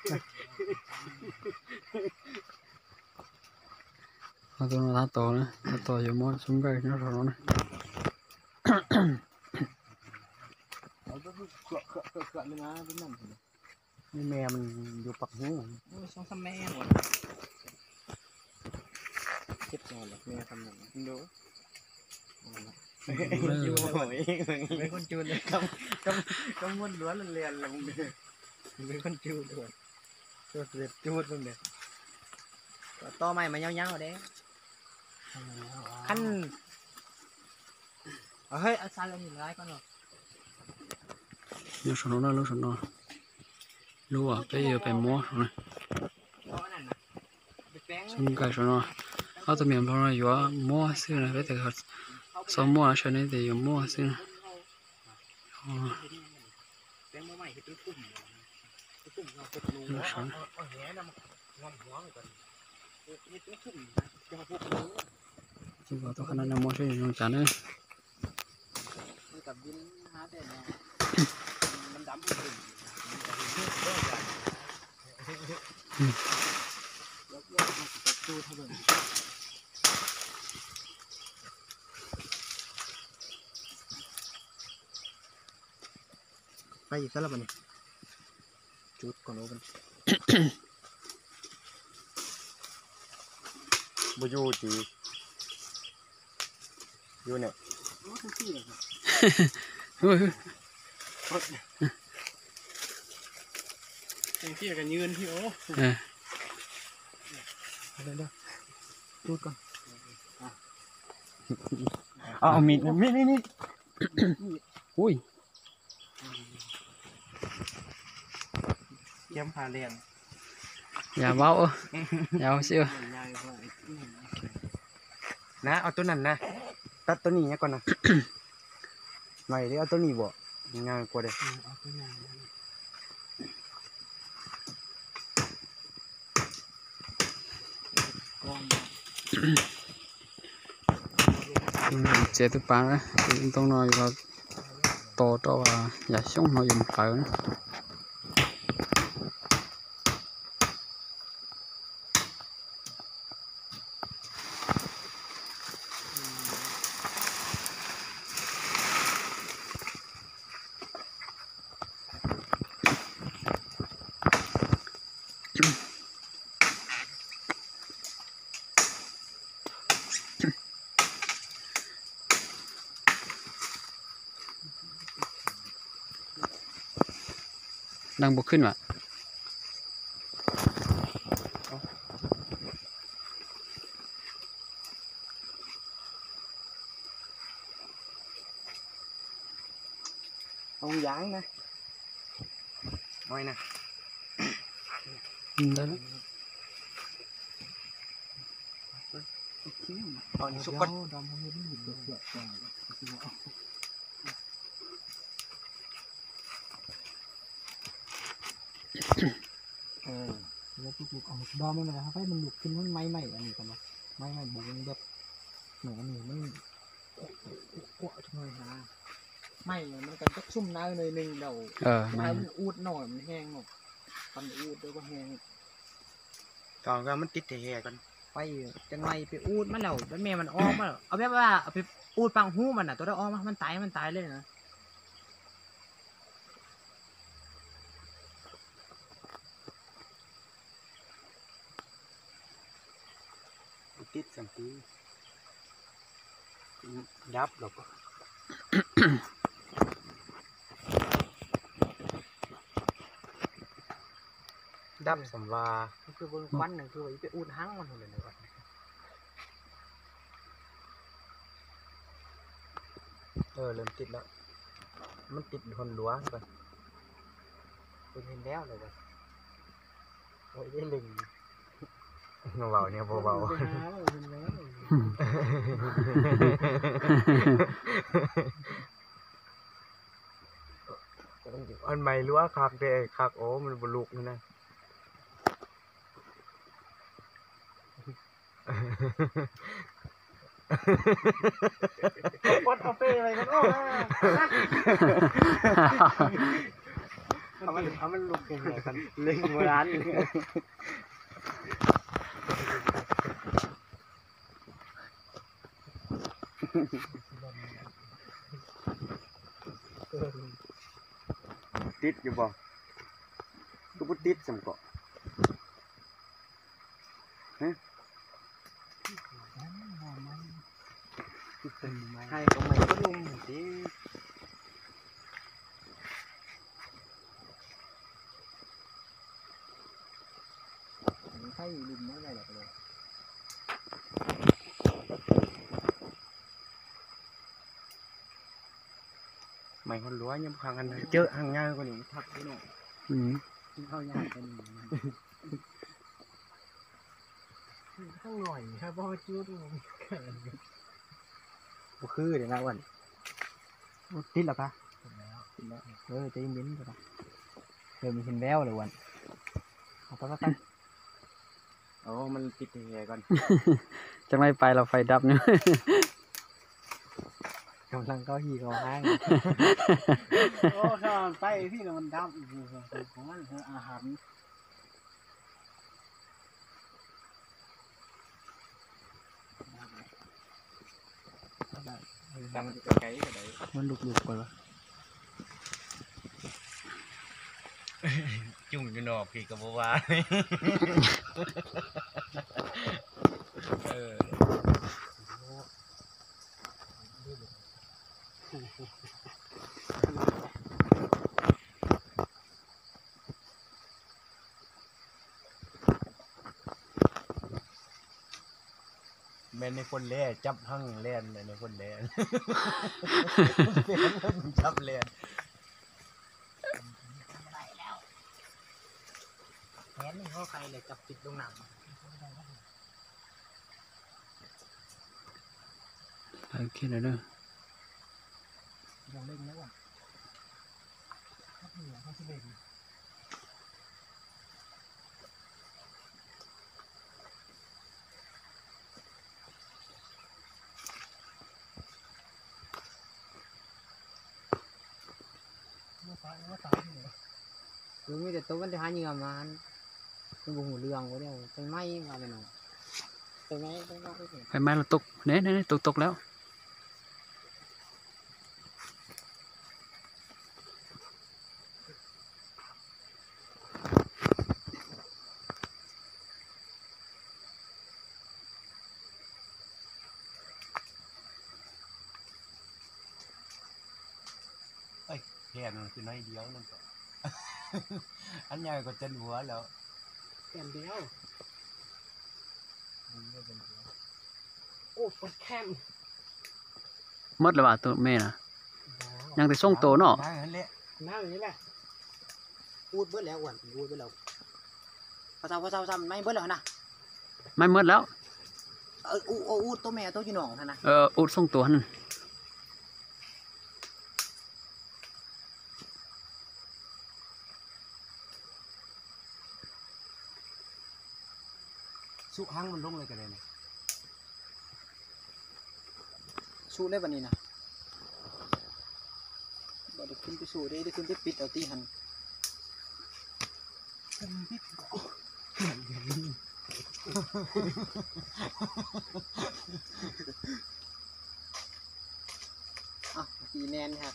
เอาตัวมาต่อนะต่ออยู่มอซุ้มไก่นี่เราเนาะเอาตัวเกลือเลยนะพี่นั่นนี่แม่มันอยู่ปักหูสองสามแม่หมดเจ็บนอนหรอแม่ทำหนังดูอยู่หอยเป็นคนจูนเลยกำม้วนล้วนเรียนลงเลยเป็นคนจูนด้วยตัวเด็ดจูนตรงเนี้ยต่อใหม่มาเงาๆเด้ขั้นเฮ้ยอาซาลงอยู่ไรก่อนหรออยู่สนนะลูกสนนะลูกอ่ะไปอยู่ไปม้วนนะซุ้มไก่สนนะเขาจะมีพลังอยู่ว่าม้วนสินะไปแต่เขาสมม้วนชนิดเดียวม้วนสินะที่ว่าตัวขนาดนั้นม้วนใช่ยังจานเลยไปอีกแล้วมันจุดก่อนโอ้กันบูยูจียูเนี่ยยังเที่ยกันยืนพี่โอ้เดี๋ยวจุดก่อนเอามีดนี่อุ้ยเยี่ยมพาเรียนอย่าเบาอย่าเสียวนะเอาตัวนั้นนะตัดตัวนี้เนี่ยก่อนนะหน่อยดิเอาตัวนี้บ่ง่ายกว่าเด้เจ็บตัวปางนะต้องนอนอยู่กับโตตัวอย่าช่องนอนอยู่เปล่านะดังบุกขึ้นว่ะเอายางนะน้อยนะได้แล้วตอนสุกก่อนแล้วทุกๆเอาดอมมันนะครับให้มันหลุดขึ้นมันไม่อันนี้กันนะไม่บุกแบบเหมือนอันนี้มันกวาดหน่อยนะไม่มันกันก็ชุ่มน้ำเลยหนึ่งเดี๋ยวมันอูดหน่อยมันแห้งหมดตอนอูดแล้วก็แห้งตอนก็มันติดแห่กันไปจังไรไปอูดมันแล้วแม่มันอ้อมมาเอาแบบว่าเอาไปอูดปังหูมันอ่ะตัวได้อ้อมมันตายเลยนะติดสัมผัสดับหรอกดับสัมวาคือเบิ้งควันหนึ่งคือไปอุดหังมันเลยนะเริ่มติดแล้วมันติดคนหลวงไปเป็นเห็นแล้วเลยกันโอ้ยได้ลิงเบาเนี่ยเบาอันใหม่รั้วคักเด็กคักโอ้มันบลุกนี่นะปดเอาเปอะไรกันโอ้ เอามันลุกยังไงกันเล่นโบราณติดอยู่บ่ก็บ่ติดสำเกาะฮะให้ก็ไม่ก็นุ่มสิให้ลุมไม่ได้หรอกเลย ไม่คนรั้วยังพังกันเจอห่างง่ายกว่านี้ทักพี่น้อง กินข้าวยากกันข้างหน่อยครับพ่อจุดบ่คือเดี๋ยวนะวันติดหรอปะติดแล้วใจเย็นๆก็ได้เดี๋ยวมีเห็นแววเลยวันเอาไปไป โอ้มันติดแหก่อน จะไม่ไปเราไฟดับเนี่ย กำลังก็หีเขาห้างโอ้ถ้ามันไปพี่มันดับของมันอาหารดังไกลๆก็ได้ มันลุกๆไปวะ จุ่มอยู่นอกพี่ก็บ่ว่าแม่ในคนแล่จับหั่งแล่นในคนแล่นจับแล่น แขนนี่เขาใครเลยจับติดลงหนัง โอเคเลยเด้อ ยังเล่นนะวะเขาจะเล่นคือไม่แต่ตัวมันจะหาเหยื่อมาเป็นบุหูเรืองวะเนี่ยเป็นไม้มาเลยหน่อยเป็นไม้เป็นไม้ ไฟไหม้เราตกเนี่ยตกแล้ว แค่นั้นคือน้อยเดียวนั่นก็ อันใหญ่ก็จนหัวแล้ว แผ่นเดียวโอ้ปวดแข้ง หมดแล้วว่าตัวแม่น่ะยังแต่ส่งโตเนาะ นั่นแหละ น้าอย่างนี้แหละพูดเบิดแล้วอ้วนพูดเบิดแล้วภาษาไม่เบิดแล้วนะ ไม่หมดแล้ว อูดตัวแม่ตัวจีน้องท่านนะ อุดส่งตัวนั่น สุหั่งมันลงเลยก็ได้นะ สู้ได้วันนี้นะบ่ได้ขึ้นไปสู้ได้ขึ้นไปปิดเอาตีหันอ่ะตีแนนครับ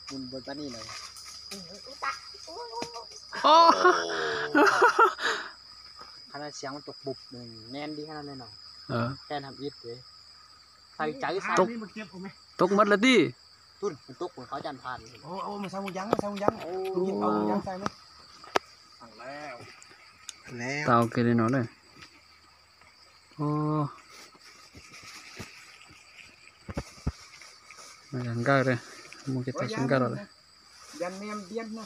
บุญบนปานี่เลย โอ้ ขนาดเสียงมันตกบุบหนึ่งแนนดีขนาดเลยเนาะ แค่ทำอิดเลยใส่ใจใส่ ตกหมดแล้วดิ ตุ้นมันตกของเขาจันผ่าน โอ้มาใส่หมูยังกินเอาหมูยังใส่ไหมสั่งแล้วแล้ว เตาเกลือเนาะเลยโอ้มาอย่างก้าเลยมึงจะตัดชิ้นก้าเลย ยันแนมเดียนนะ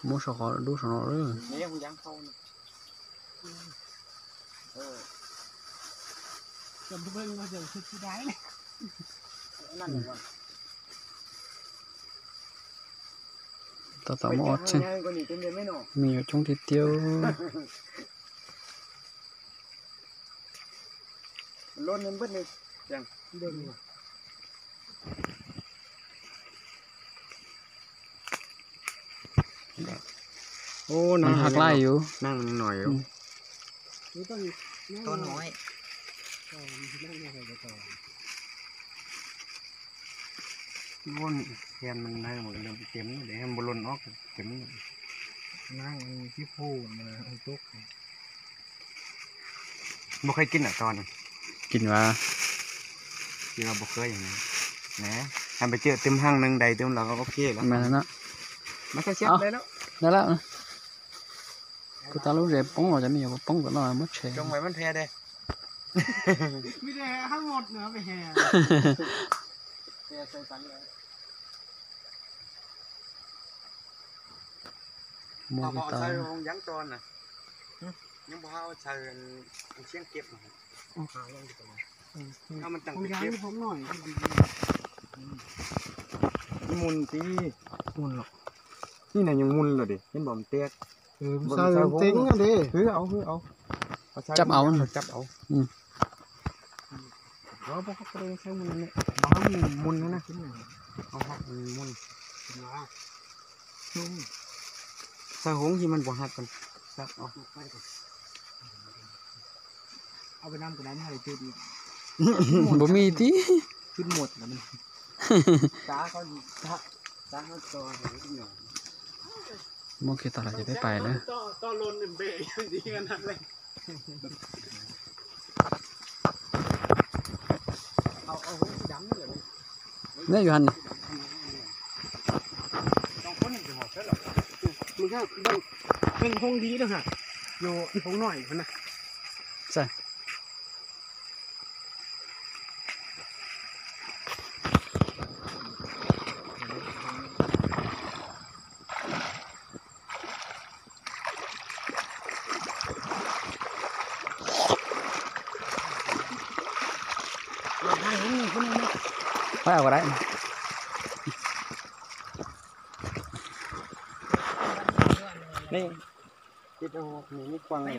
มูสกอดูสนอเลย เนี่ยหมูยังเข้านะจำทุกเรื่องมาเดี๋ยวคิดที่ได้เลยนั่นก่อน ต่อมาอดเช่น ก็นี่เป็นเดือนไม่หนอ มีอยู่ช่วงที่เดียว ล้นเงินเบิดเลยยัง เดิน โอ้ มันหักไล่อยู่ นั่งหน่อย นี่ต้นน้อย วนแทนมันได้หมดเลยเต็มเดี๋ยวให้มันบอลนออกเต็ม นั่งที่พูมันตุก บ่เคยกินอ่ะตอน กินว่า ที่เราบ่เคยอย่างนี้นะทำไปเจอเต็มห้างหนึ่งใดเต็มเราก็โอเคแล้ว แม่นนะ มันก็เช็ดได้แล้ว ได้แล้วนะกูตาลูกเด็บป้องเราจะมีป้องก็น้อยมัดเชย จงไว้มันแพ้ได้ ไม่ได้ทั้งหมดเนื้อไปแห่แห่ใส่กันเลย มอง เอา ตา ใส่ลงยั้งตอนน่ะยังบ่เอาใส่เชียงเก็บถ้ามันตั้ง ผมย้ายผมหน่อย มุนตีมุนหรอกนี่น่ะยังมุนเลยดิเห็นบ่มันเตก ใส่เต็งอ่ะดิ เอาจับเอาเราบอกเขาเองใช้มุนเนี่ยบ้ามุนนะเอาหักมุนใส่หงที่มันบ่หักกันจับเอา ไปน้ำกับน้ำให้จุดอีก บ่มีที่ จุดหมดแล้วมัน ตาเขาตาเขาโตเห็นหน่อย มองคือตาเราจะได้ไปนะ ต่อลนเบะดีกันนั่นเลยเอาหัวดำเลย เนี่ยอยู่หัน ต้องคนหนึ่งจะหมดแล้วหรอ มึงแค่เป็นห้องดีนะฮะอยู่ห้องหน่อยคนน่ะ ใช่ไปเอาก็ได้ นี่จิตเอาหนีนี่กวางเลย